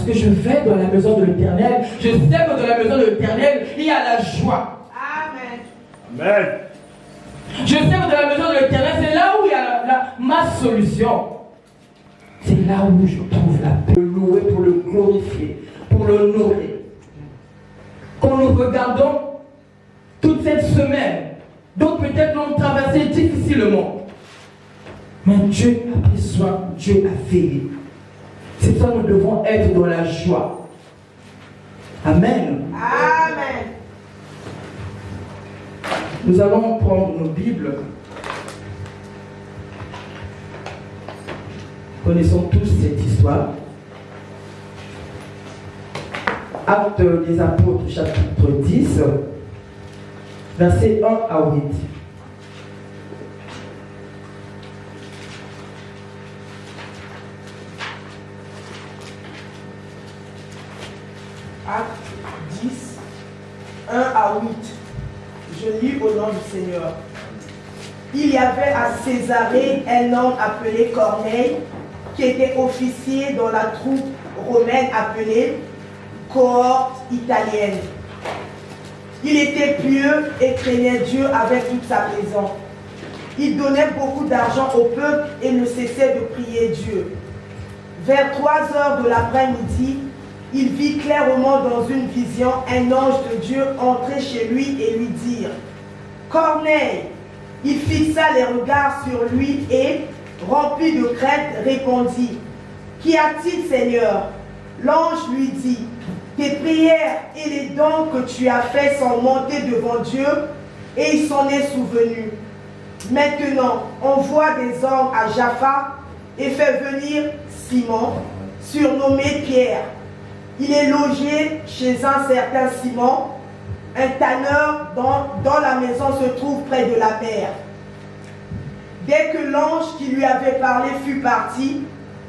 que je vais dans la maison de l'Éternel. Je sais que dans la maison de l'Éternel, il y a la joie. Amen. Amen. Je sais que dans la maison de l'Éternel, c'est là où il y a ma solution. C'est là où je trouve la paix. Pour le louer, pour le glorifier, pour l'honorer. Quand nous regardons toute cette semaine, donc peut-être l'ont traversé difficilement. Mais Dieu a pris soin, Dieu a veillé. C'est ça, nous devons être dans la joie. Amen. Amen. Nous allons prendre nos Bibles. Connaissons tous cette histoire. Actes des Apôtres, chapitre 10, versets 1 à 8. Acte 10, 1 à 8. Je lis au nom du Seigneur. Il y avait à Césarée un homme appelé Corneille, qui était officier dans la troupe romaine appelée cohorte italienne. Il était pieux et craignait Dieu avec toute sa maison. Il donnait beaucoup d'argent au peuple et ne cessait de prier Dieu. Vers 3 heures de l'après-midi, il vit clairement dans une vision un ange de Dieu entrer chez lui et lui dire « Corneille !» Il fixa les regards sur lui et, rempli de crainte, répondit « Qu'y a-t-il, Seigneur ?» L'ange lui dit « Tes prières et les dons que tu as faits sont montés devant Dieu et il s'en est souvenu. Maintenant, envoie des hommes à Jaffa et fais venir Simon, surnommé Pierre. Il est logé chez un certain Simon, un tanneur dont la maison se trouve près de la mer. » Dès que l'ange qui lui avait parlé fut parti,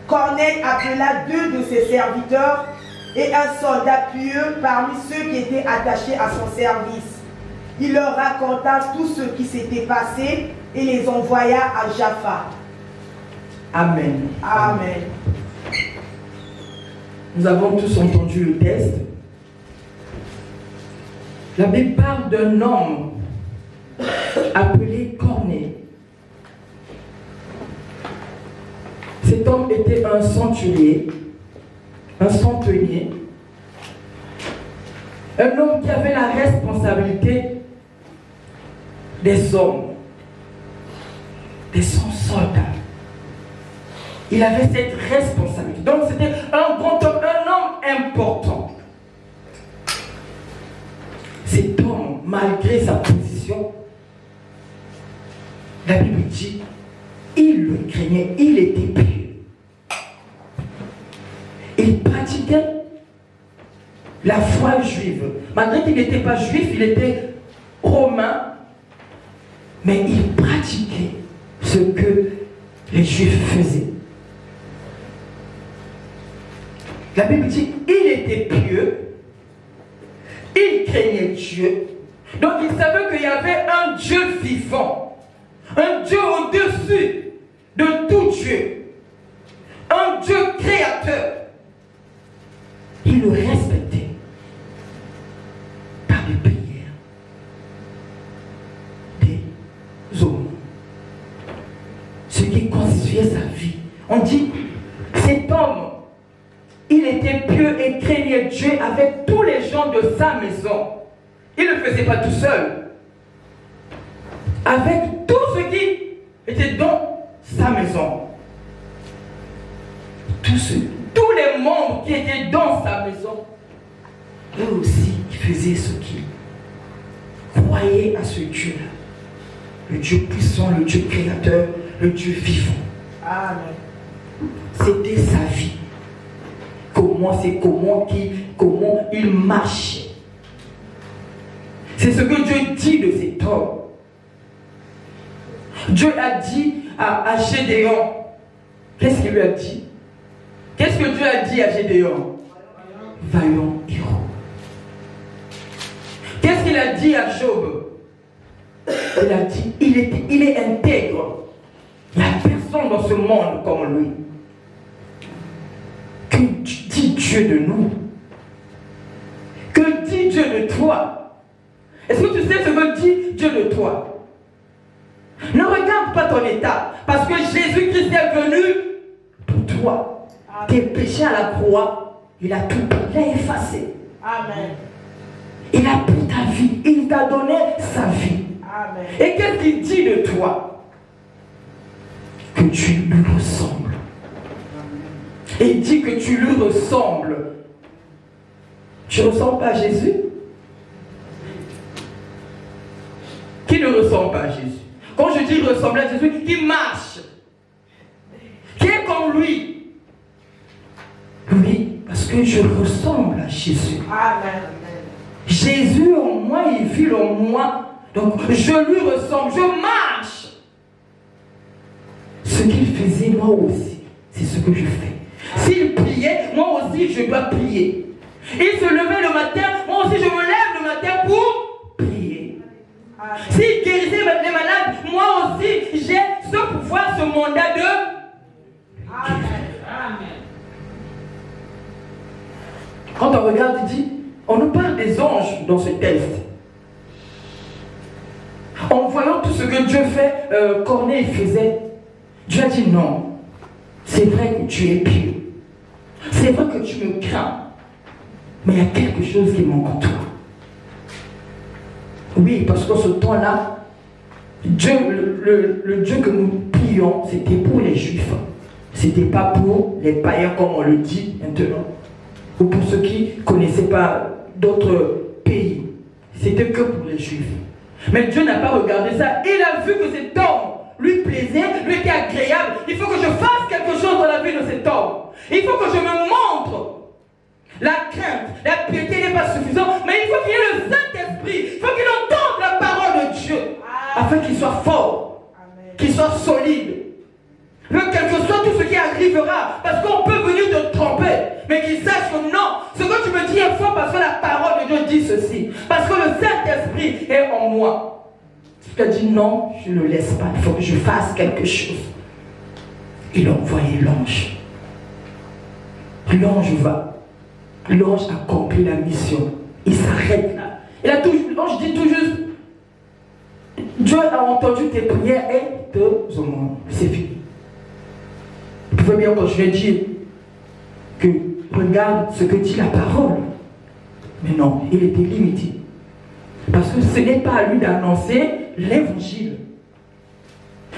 Corneille appela 2 de ses serviteurs et un soldat pieux parmi ceux qui étaient attachés à son service. Il leur raconta tout ce qui s'était passé et les envoya à Jaffa. Amen. Amen. Nous avons tous entendu le texte. La Bible parle d'un homme appelé Corneille. Cet homme était un centurier, un centenier, un homme qui avait la responsabilité des hommes, des 100 soldats. Il avait cette responsabilité. Donc c'était un grand homme, un homme important. Cet homme, malgré sa position, la Bible dit, il le craignait, il était pieux. Il pratiquait la foi juive. Malgré qu'il n'était pas juif, il était romain, mais il pratiquait ce que les juifs faisaient. La Bible dit, il était pieux, il craignait Dieu. Donc il savait qu'il y avait un Dieu vivant, un Dieu au-dessus de tout Dieu, un Dieu créateur. Il le respectait par les prières des hommes. Ce qui constituait sa vie. On dit, cet homme, il était pieux et craignait Dieu avec tous les gens de sa maison. Il ne le faisait pas tout seul. Avec tout ce qui était dans sa maison. Tous les membres qui étaient dans sa maison, eux aussi, ils faisaient ce qu'ils croyaient à ce Dieu-là. Le Dieu puissant, le Dieu créateur, le Dieu vivant. Amen. C'était sa vie. Comment il marchait. C'est ce que Dieu dit de cet homme. Dieu a dit à Gédéon, qu'est-ce qu'il lui a dit? Qu'est-ce que Dieu a dit à Gédéon? Vaillant héros. Qu'est-ce qu'il a dit à Job? Il a dit, il est intègre. Il n'y a personne dans ce monde comme lui. Que dit Dieu de nous? Que dit Dieu de toi? Est-ce que tu sais ce que dit Dieu de toi? Ne regarde pas ton état, parce que Jésus-Christ est venu pour toi. Tes péchés à la croix, il a tout pris, il a effacé. Amen. Il a pris ta vie, il t'a donné sa vie. Amen. Et qu'est-ce qu'il dit de toi? Que tu lui ressembles. Et il dit que tu lui ressembles. Tu ne ressembles pas à Jésus? Qui ne ressemble pas à Jésus? Quand je dis ressembler à Jésus, qui marche, qui est comme lui. Oui, parce que je ressemble à Jésus. Amen. Jésus en moi, il vit en moi. Donc je lui ressemble, je marche. Ce qu'il faisait, moi aussi, c'est ce que je fais. S'il priait, moi aussi, je dois prier. Il se levait le matin, moi aussi, je me lève le matin pour prier. S'il guérissait les malades, moi aussi, j'ai ce pouvoir, ce mandat de... Amen. Quand on regarde, il dit, on nous parle des anges dans ce texte. En voyant tout ce que Dieu fait, Corneille faisait, Dieu a dit non, c'est vrai que tu es pieux. C'est vrai que tu me crains. Mais il y a quelque chose qui manque en toi. Oui, parce qu'en ce temps-là, Dieu, le Dieu que nous prions, c'était pour les Juifs. C'était pas pour les païens comme on le dit maintenant. Ou pour ceux qui ne connaissaient pas d'autres pays. C'était que pour les Juifs. Mais Dieu n'a pas regardé ça. Il a vu que cet homme lui plaisait, lui était agréable. Il faut que je fasse quelque chose dans la vie de cet homme. Il faut que je me montre. La crainte, la piété n'est pas suffisante, mais il faut qu'il y ait le Saint-Esprit. Il faut qu'il entende la parole de Dieu, afin qu'il soit fort, qu'il soit solide. Quel que soit tout ce qui arrivera, parce qu'on peut venir te tromper, mais qu'il sache que non, ce que tu me dis est faux parce que la parole de Dieu dit ceci. Parce que le Saint-Esprit est en moi. Tu as dit non, je ne le laisse pas, il faut que je fasse quelque chose. Il a envoyé l'ange. L'ange va. L'ange accomplit la mission. Il s'arrête là. L'ange dit tout juste, Dieu a entendu tes prières et te demande. C'est fini. Vous pouvez bien continuer à dire que regarde ce que dit la parole. Mais non, il était limité. Parce que ce n'est pas à lui d'annoncer l'évangile.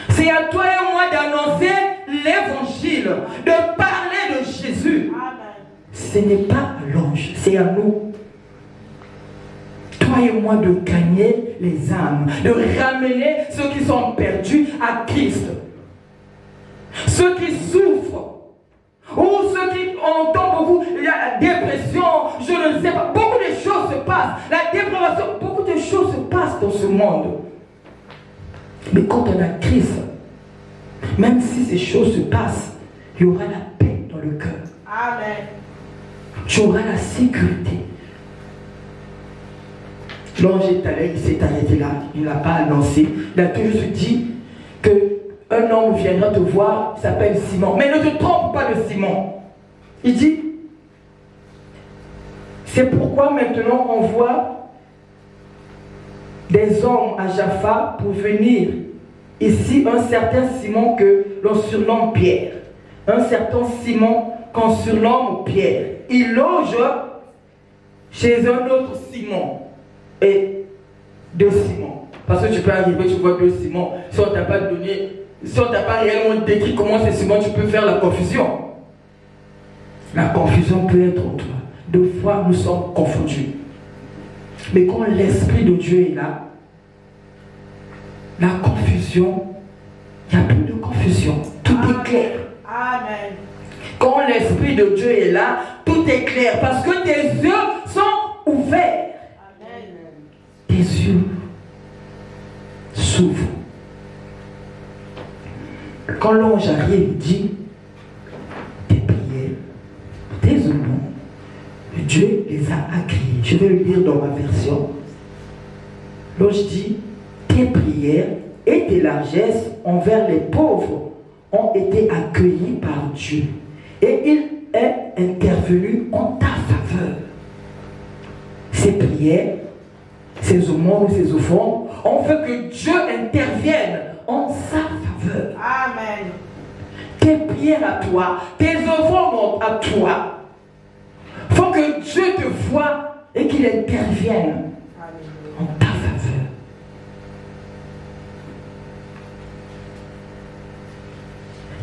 C'est à toi et moi d'annoncer l'évangile, de parler de Jésus. Ce n'est pas à l'ange, c'est à nous. Toi et moi de gagner les âmes, de ramener ceux qui sont perdus à Christ. Ceux qui souffrent, ou ceux qui entendent beaucoup, il y a la dépression, je ne sais pas, beaucoup de choses se passent, la dépravation, beaucoup de choses se passent dans ce monde. Mais quand on a Christ, même si ces choses se passent, il y aura la paix dans le cœur. Amen. Tu auras la sécurité. L'ange est allé, il s'est arrêté là, il n'a pas annoncé, il a toujours dit qu'un homme viendra te voir, il s'appelle Simon. Mais ne te trompe pas de Simon. Il dit, c'est pourquoi maintenant on voit des hommes à Jaffa pour venir ici un certain Simon que l'on surnomme Pierre. Un certain Simon qu'on surnomme Pierre. Il loge chez un autre Simon. Et deux Simons. Parce que tu peux arriver, tu vois deux Simons. Si on ne t'a pas donné, si on ne t'a pas réellement décrit comment c'est Simon, tu peux faire la confusion. La confusion peut être en toi. Deux fois, nous sommes confondus. Mais quand l'Esprit de Dieu est là, la confusion, il n'y a plus de confusion. Tout est clair. Amen. Quand l'Esprit de Dieu est là, tout est clair. Parce que tes yeux sont ouverts. Tes yeux s'ouvrent. Quand l'ange arrive, il dit, tes prières, tes honneurs, Dieu les a agréés. Je vais le lire dans ma version. L'ange dit, tes prières et tes largesses envers les pauvres ont été accueillies par Dieu. Et il est intervenu en ta faveur. Ces prières, ces aumônes, ces offrandes, on veut que Dieu intervienne en sa faveur. Amen. Tes prières à toi, tes offrandes à toi, faut que Dieu te voie et qu'il intervienne en ta faveur.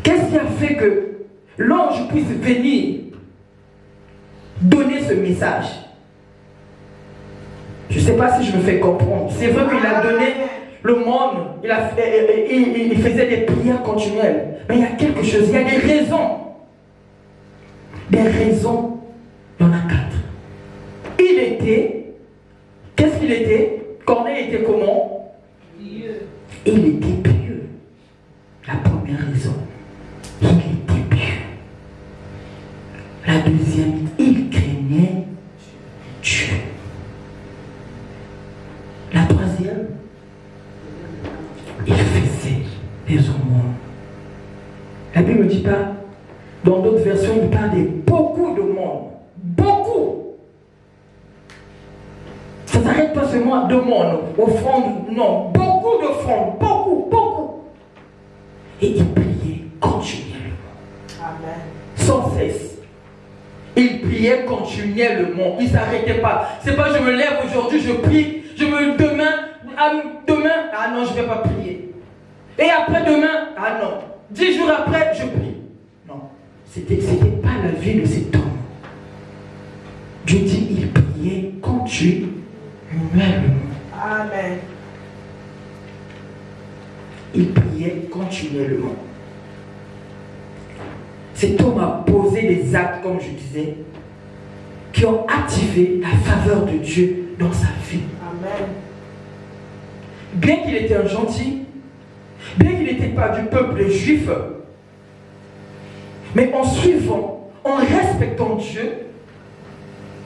Qu'est-ce qui a fait que l'ange puisse venir donner ce message? Je ne sais pas si je me fais comprendre. C'est vrai qu'il a donné le monde, il faisait des prières continuelles. Mais il y a quelque chose, il y a des raisons. Des raisons, il y en a 4. Il était, qu'est-ce qu'il était? Corneille était comment? Pieux. Il était pieux. La première raison, il était pieux. La deuxième, il craignait Dieu. La troisième, il faisait des aumônes. La Bible ne dit pas, dans d'autres versions, il parle de beaucoup de monde. Beaucoup. Ça ne s'arrête pas seulement à demande, offrande, non. Beaucoup d'offrandes, beaucoup. Et il priait continuellement. Amen. Sans cesse. Il priait continuellement. Il ne s'arrêtait pas. C'est pas je me lève aujourd'hui, je prie, demain, ah non, je ne vais pas prier. Et après-demain, ah non. 10 jours après, je prie. Non. C'était pas la vie de cet homme. Dieu dit, il priait continuellement. Amen. Il priait continuellement. Cet homme a posé des actes, comme je disais, qui ont activé la faveur de Dieu dans sa vie. Amen. Bien qu'il était un gentil, bien qu'il n'était pas du peuple juif, mais en suivant, en respectant Dieu,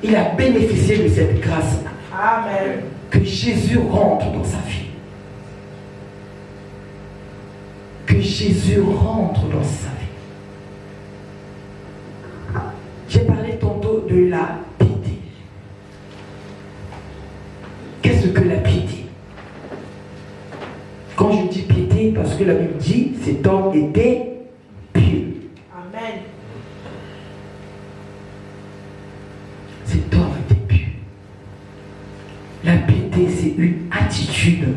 il a bénéficié de cette grâce. Amen. Que Jésus rentre dans sa vie. Que Jésus rentre dans sa vie. J'ai parlé tantôt de la piété. Qu'est-ce que la piété? Quand je dis piété, parce que la Bible dit, cet homme était pieux. Amen. Cet homme était pieux. La piété, c'est une attitude.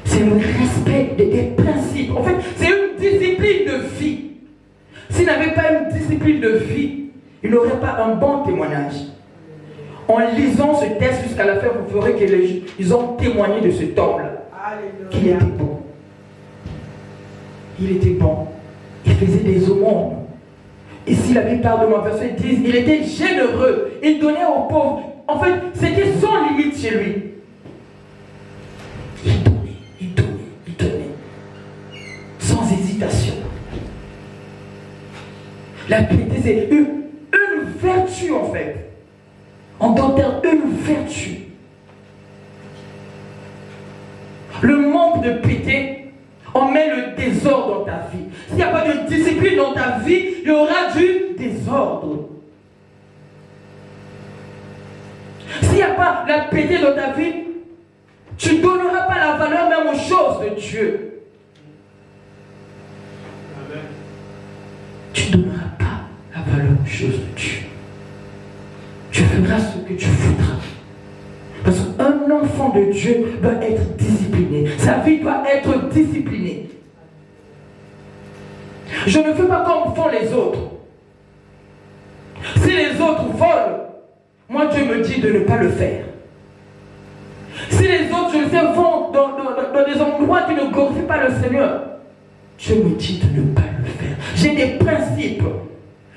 C'est le respect des principes. En fait, c'est une discipline de vie. S'il n'avait pas une discipline de vie, il n'aurait pas un bon témoignage. En lisant ce texte jusqu'à la fin, vous verrez qu'ils ont témoigné de cet homme-là. Qu'il était bon. Il était bon. Il faisait des aumônes. Ici, la Bible parle de ma version, ils disent, il était généreux. Il donnait aux pauvres. En fait, c'était sans limite chez lui. Il donnait. Sans hésitation. La piété, c'est une vertu en fait. On doit dire une vertu. Le manque de piété, on met le désordre dans ta vie. S'il n'y a pas de discipline dans ta vie, il y aura du désordre. S'il n'y a pas la piété dans ta vie, tu ne donneras pas la valeur même aux choses de Dieu. Amen. Tu ne donneras pas la valeur aux choses de Dieu. Tu feras ce que tu voudras. Parce qu'un enfant de Dieu doit être discipliné. Sa vie doit être disciplinée. Je ne fais pas comme font les autres. Si les autres volent, moi Dieu me dit de ne pas le faire. Si les autres, je le sais, vont dans des endroits qui ne glorifient pas le Seigneur, Dieu me dit de ne pas le faire. J'ai des principes.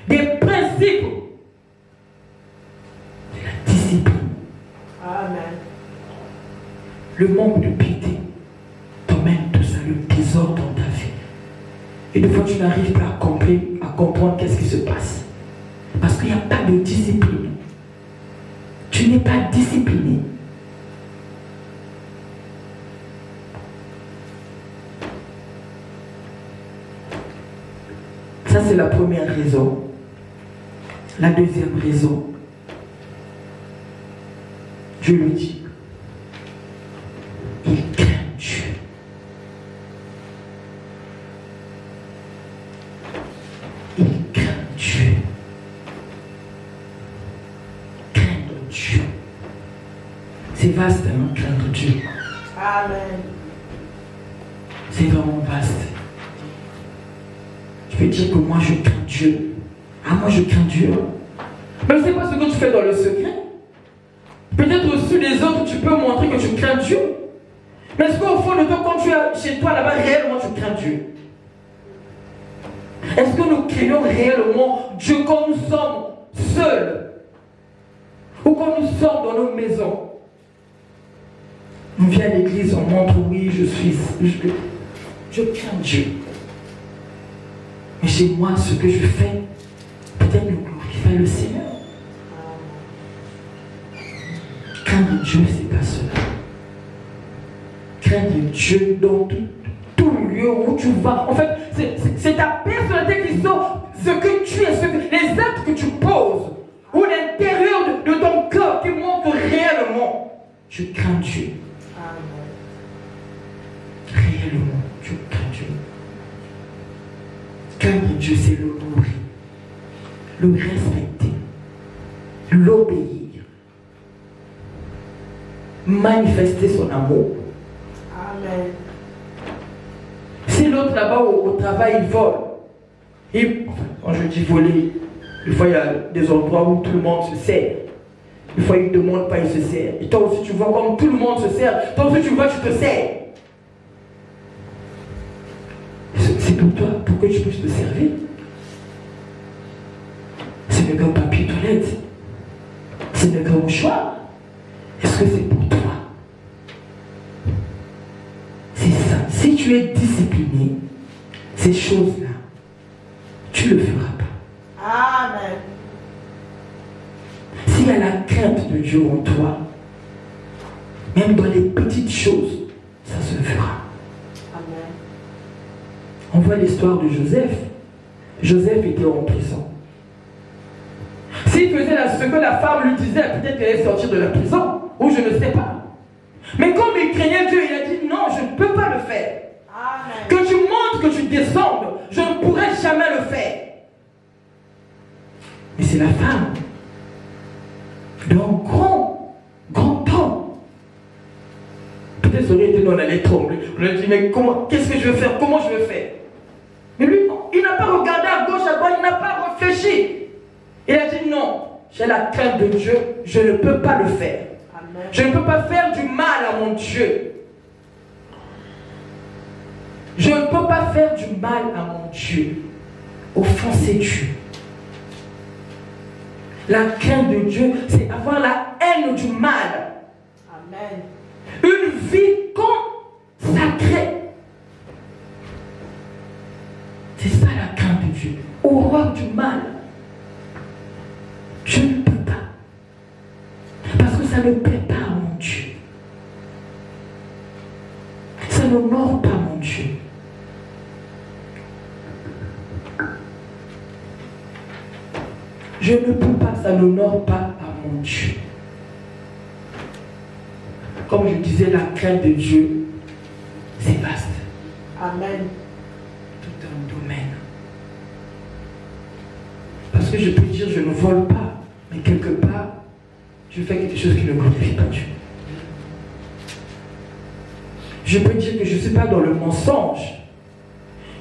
Des principes. De la discipline. Amen. Le manque de piété t'emmène tout ça, le désordre dans ta vie. Et des fois, tu n'arrives pas à comprendre qu'est-ce qui se passe. Parce qu'il n'y a pas de discipline. Tu n'es pas discipliné. Ça, c'est la première raison. La deuxième raison, Dieu lui dit, il craint Dieu. Il craint Dieu. Craindre Dieu. C'est vaste, hein, craindre Dieu. Amen. C'est vraiment vaste. Je peux dire que moi je crains Dieu. Ah, moi je crains Dieu. Mais je ne sais pas ce que tu fais dans le secret. Peut-être au-dessus des autres, tu peux montrer que tu crains Dieu. Mais est-ce qu'au fond de toi, quand tu es chez toi là-bas, réellement tu crains Dieu? Est-ce que nous craignons réellement Dieu quand nous sommes seuls? Ou quand nous sommes dans nos maisons? On vient à l'église, on montre, oui, je crains Dieu. Mais chez moi, ce que je fais, peut-être ne glorifie le Seigneur. Craindre Dieu, c'est pas cela. Craindre Dieu dans tout lieu où tu vas. En fait, c'est ta personnalité qui sort, ce que tu es, les actes que tu poses, ou l'intérieur de ton cœur qui montre réellement. Tu crains Dieu. Réellement, tu crains Dieu. Craindre Dieu, c'est l'honorer, le respecter, l'obéir, manifester son amour. Amen. Si l'autre là-bas au travail, il vole, quand je dis voler, des fois il y a des endroits où tout le monde se sert. Des fois il ne demande pas, il se sert. Et toi aussi tu vois comme tout le monde se sert, toi aussi tu vois, tu te sers. C'est pour toi, pour que tu puisses te servir. Ce n'est qu'un papier toilette. Ce n'est qu'un mouchoir. Est-ce que c'est pour toi? C'est ça. Si tu es discipliné, ces choses-là, tu ne le feras pas. Amen. S'il y a la crainte de Dieu en toi, même dans les petites choses, ça se fera. Amen. On voit l'histoire de Joseph. Joseph était en prison. S'il faisait ce que la femme lui disait, peut-être qu'elle allait sortir de la prison, ou je ne sais pas. Mais comme il craignait Dieu, il a dit non, je ne peux pas le faire. Amen. Que tu montes, que tu descendes, je ne pourrai jamais le faire. Mais c'est la femme d'un grand homme. Peut-être ça aurait été dans la lettre, on a dit mais comment, qu'est-ce que je vais faire, comment je vais faire? Mais lui, non, il n'a pas regardé à gauche, à droite, il n'a pas réfléchi. Il a dit non, j'ai la crainte de Dieu, je ne peux pas le faire. Amen. Je ne peux pas faire du mal à mon Dieu. Je ne peux pas faire du mal à mon Dieu. Offenser Dieu. La crainte de Dieu, c'est avoir la haine du mal. Amen. Une vie consacrée. C'est ça la crainte de Dieu. Horreur du mal. Je ne peux pas. Parce que ça ne plaît pas à mon Dieu. Ça n'honore pas mon Dieu. Je ne peux pas, ça n'honore pas à mon Dieu. Comme je disais, la crainte de Dieu, c'est vaste. Amen. Tout un domaine. Parce que je peux dire, je ne vole pas, mais quelque part, je fais quelque chose qui ne glorifie pas Dieu. Je peux dire que je ne suis pas dans le mensonge,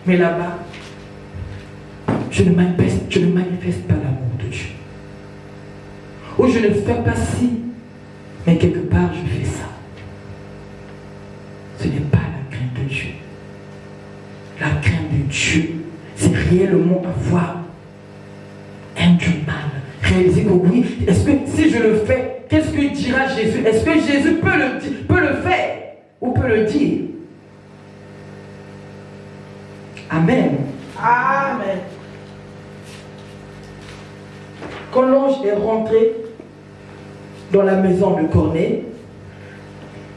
mais là-bas, je ne manifeste pas l'amour de Dieu. Ou je ne fais pas ci, mais quelque part, je fais ça. Ce n'est pas la crainte de Dieu. La crainte de Dieu, c'est réellement avoir un du mal. Réaliser que oui, est-ce que si je le fais, qu'est-ce que dira Jésus? Est-ce que Jésus peut le faire ou peut le dire? Amen. Amen. Quand l'ange est rentré dans la maison de Corneille,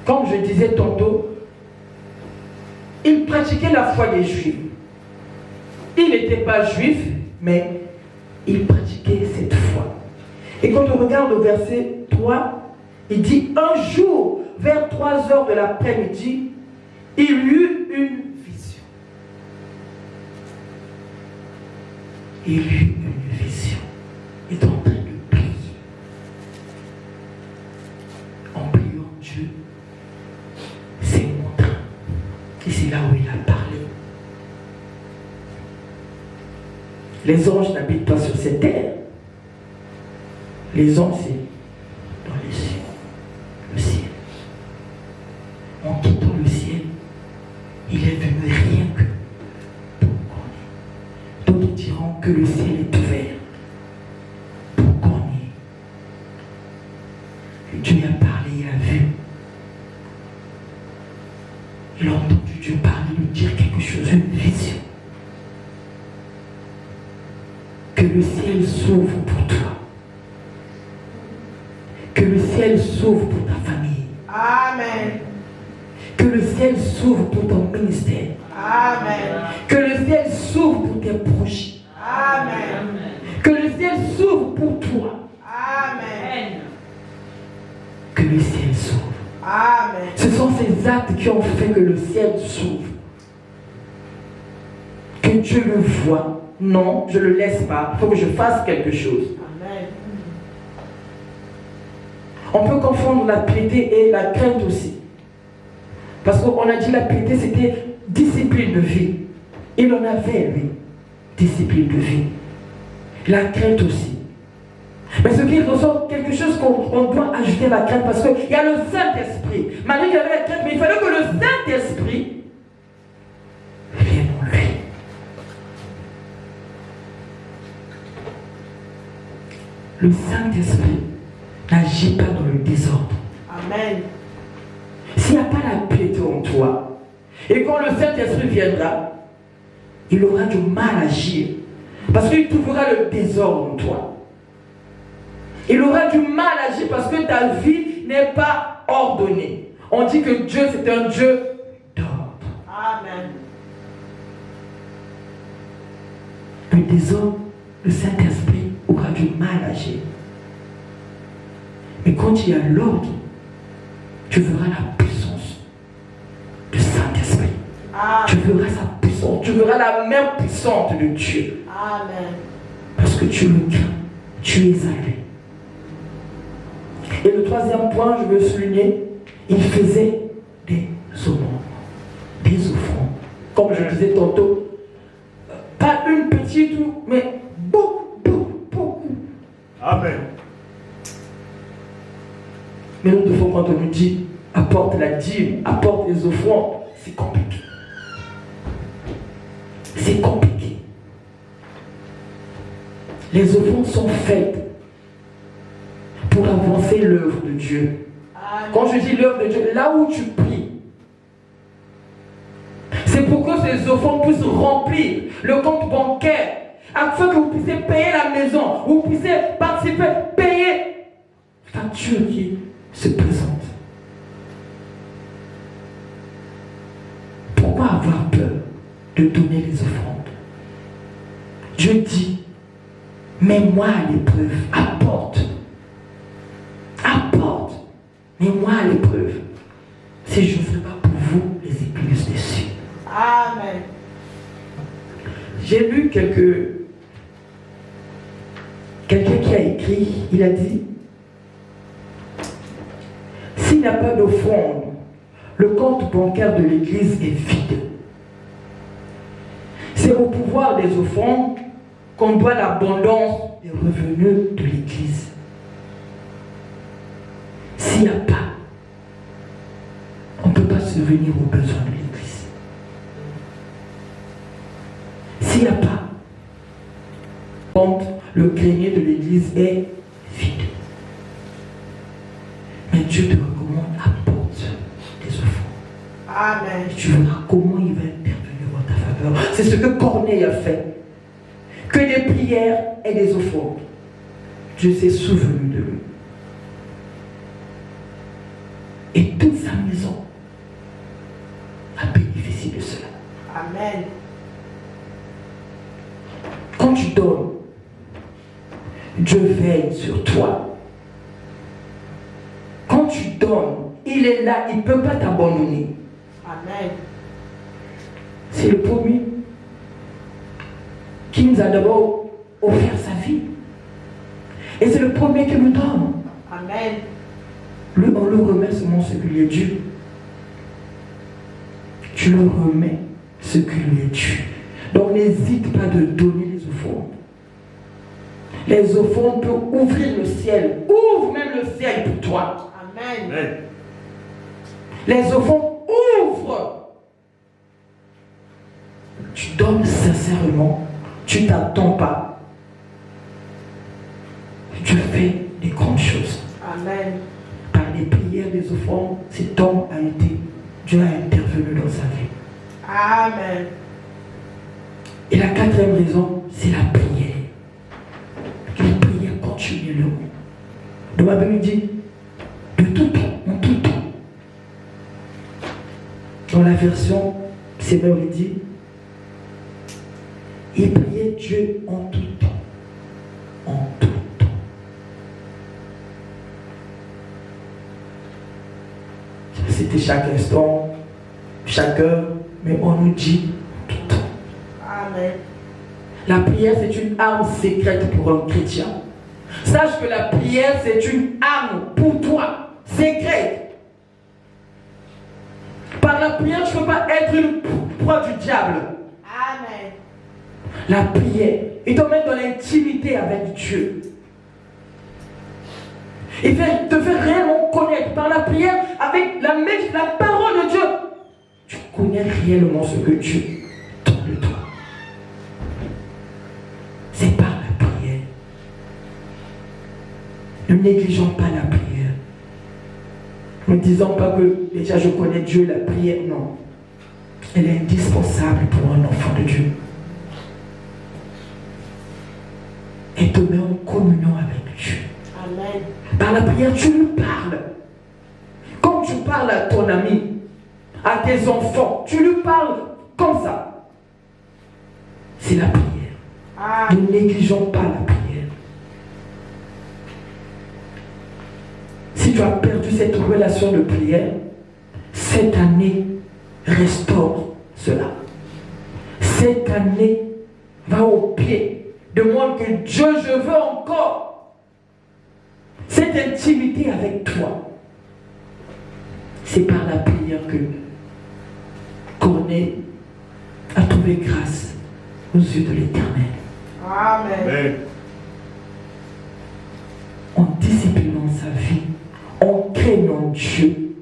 comme je disais tantôt, il pratiquait la foi des Juifs. Il n'était pas juif, mais il pratiquait cette foi. Et quand on regarde au verset 3, il dit, un jour, vers 3 heures de l'après-midi, il eut une vision. Il eut une vision. Il est en train de prier. En priant Dieu, c'est montré. Et c'est là où il a parlé. Les anges n'habitent pas sur cette terre. Les anges, c'est dans les cieux. Le ciel. En quittant le ciel, il est venu rien que pour qu'on ait. D'autres diront que le ciel est ouvert pour qu'on ait. Et Dieu a parlé, il a vu. Il a entendu Dieu parler, lui dire quelque chose, une vision. Que le ciel s'ouvre pour toi. Que le ciel s'ouvre pour ta famille. Amen. Que le ciel s'ouvre pour ton ministère. Amen. Que le ciel s'ouvre pour tes projets. Amen. Que le ciel s'ouvre pour toi. Amen. Que le ciel s'ouvre. Amen. Ce sont ces actes qui ont fait que le ciel s'ouvre. Que Dieu le voit. Non, je ne le laisse pas. Il faut que je fasse quelque chose. Amen. On peut confondre la piété et la crainte aussi. Parce qu'on a dit la piété, c'était discipline de vie. Il en avait, lui, discipline de vie. La crainte aussi. Mais ce qui ressort quelque chose qu'on doit ajouter à la crainte, parce qu'il y a le Saint-Esprit. Malgré qu'il y avait la crainte, mais il fallait que le Saint-Esprit vienne en lui. Le Saint-Esprit n'agit pas dans le désordre. Amen. S'il n'y a pas la piété en toi, et quand le Saint-Esprit viendra, il aura du mal à agir. Parce qu'il trouvera le désordre en toi. Il aura du mal à agir parce que ta vie n'est pas ordonnée. On dit que Dieu, c'est un Dieu d'ordre. Amen. Le désordre, le Saint-Esprit aura du mal à agir. Mais quand il y a l'ordre, tu verras la puissance du Saint-Esprit. Tu verras sa puissance. Tu verras la main puissante de Dieu. Amen. Parce que tu le crains. Tu es à lui. Et le troisième point, je veux souligner, il faisait des aumônes, des offrandes. Comme je disais tantôt, pas une petite, mais beaucoup. Amen. Mais nous devons, quand on nous dit apporte la dîme, apporte les offrandes, c'est compliqué. C'est compliqué. Les offrandes sont faites pour avancer l'œuvre de Dieu. Amen. Quand je dis l'œuvre de Dieu, là où tu pries, c'est pour que ces offrandes puissent remplir le compte bancaire, afin que vous puissiez payer la maison, vous puissiez participer, payer la facture qui se présente. Pourquoi avoir peur de donner les offrandes? Dieu dit, mets-moi à l'épreuve, apporte, mets-moi à l'épreuve. Si je ne ferai pas pour vous les épines dessus. Amen. J'ai lu quelqu'un qui a écrit, il a dit, s'il n'y a pas d'offrande, le compte bancaire de l'Église est vide. C'est au pouvoir des offrandes qu'on doit l'abondance des revenus de l'Église. S'il n'y a pas, on ne peut pas subvenir aux besoins de l'Église. S'il n'y a pas, le grenier de l'Église est vide. Mais Dieu te recommande, apporte des offrandes. Amen. Et tu verras comment il va intervenir en ta faveur. C'est ce que Corneille a fait. Que des prières et des offrandes. Dieu s'est souvenu de lui. Et toute sa maison a bénéficié de cela. Amen. Quand tu donnes, Dieu veille sur toi. Quand tu donnes, il est là, il ne peut pas t'abandonner. Amen. C'est le premier qui nous a d'abord offert sa vie. Et c'est le premier qui nous donne. Amen. Lui, on le remet seulement ce qui lui est dû. Tu le remets ce qui lui est dû. Donc n'hésite pas de donner les offrandes. Les offrandes peuvent ouvrir le ciel. Ouvre même le ciel pour toi. Amen. Amen. Les offrandes ouvrent. Tu donnes sincèrement. Tu ne t'attends pas. Tu fais des grandes choses. Amen. Par les prières des offrandes, cet homme a été, Dieu a intervenu dans sa vie. Amen. Et la quatrième raison, c'est la prière. La prière continuellement. Donc la Bible dit, de tout temps, en tout temps. Dans la version, c'est même il dit, il priait Dieu en tout temps. En tout temps. C'était chaque instant, chaque heure, mais on nous dit en tout temps. Amen. La prière, c'est une arme secrète pour un chrétien. Sache que la prière, c'est une arme pour toi, secrète. Par la prière, tu ne peux pas être une proie du diable. Amen. La prière, il te met dans l'intimité avec Dieu. Il te fait réellement connaître par la prière, avec la parole de Dieu. Tu connais réellement ce que Dieu donne de toi. C'est par la prière. Ne négligeons pas la prière. Ne disons pas que déjà je connais Dieu, la prière, non. Elle est indispensable pour un enfant de Dieu. Elle te met en communion avec Dieu. Amen. Par la prière, tu lui parles. Comme tu parles à ton ami, à tes enfants, tu lui parles comme ça. C'est la prière. Amen. Ne négligeons pas la prière. Si tu as perdu cette relation de prière, cette année, restaure cela. Cette année, va au pied. Demande que Dieu, je veux encore cette intimité avec toi. C'est par la prière que Corneille a trouvé grâce aux yeux de l'Éternel. Amen. Amen. En disciplinant sa vie, en craignant Dieu,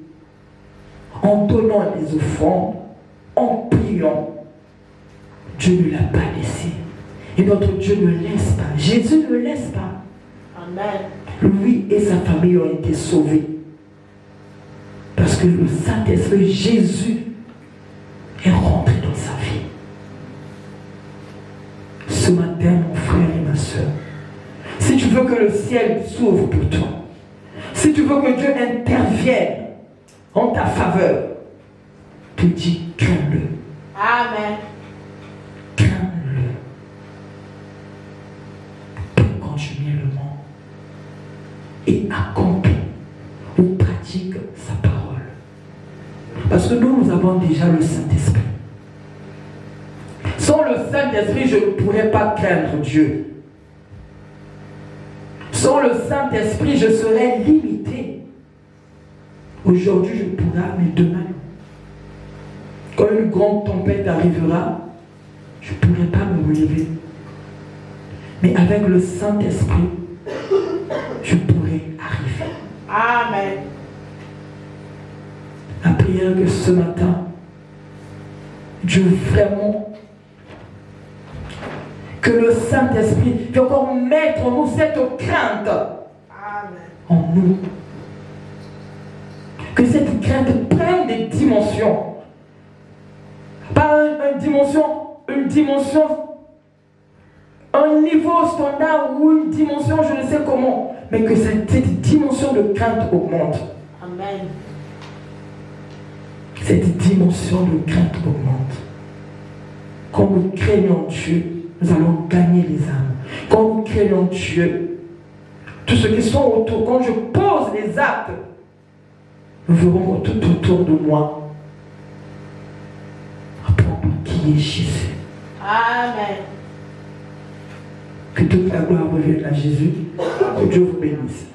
en donnant les offrandes, en priant, Dieu ne l'a pas laissé. Et notre Dieu ne laisse pas. Jésus ne laisse pas. Amen. Lui et sa famille ont été sauvés. Parce que le Saint-Esprit, Jésus, est rentré dans sa vie. Ce matin, mon frère et ma soeur, si tu veux que le ciel s'ouvre pour toi, si tu veux que Dieu intervienne en ta faveur, te dis, crains-le. Amen. Crains-le. Continuellement. Et accomplis ou pratique sa parole. Parce que nous avons déjà le Saint-Esprit. Sans le Saint-Esprit, je ne pourrais pas craindre Dieu. Sans le Saint-Esprit, je serais limité. Aujourd'hui, je pourrais, mais demain, quand une grande tempête arrivera, je ne pourrai pas me relever. Mais avec le Saint-Esprit, je pourrai arriver. Amen. La prière que ce matin, Dieu vraiment, que le Saint-Esprit puisse encore mettre en nous cette crainte. Amen. En nous. Que cette crainte prenne des dimensions. Pas une dimension, un niveau standard ou une dimension, je ne sais comment, mais que cette dimension de crainte augmente. Amen. Cette dimension de crainte augmente. Quand nous craignons Dieu, nous allons gagner les âmes. Quand nous craignons Dieu, tous ceux qui sont autour, quand je pose les actes, nous verrons tout autour de moi apprendre qui est Jésus. Amen. Que toute la gloire revienne à Jésus. Que Dieu vous bénisse.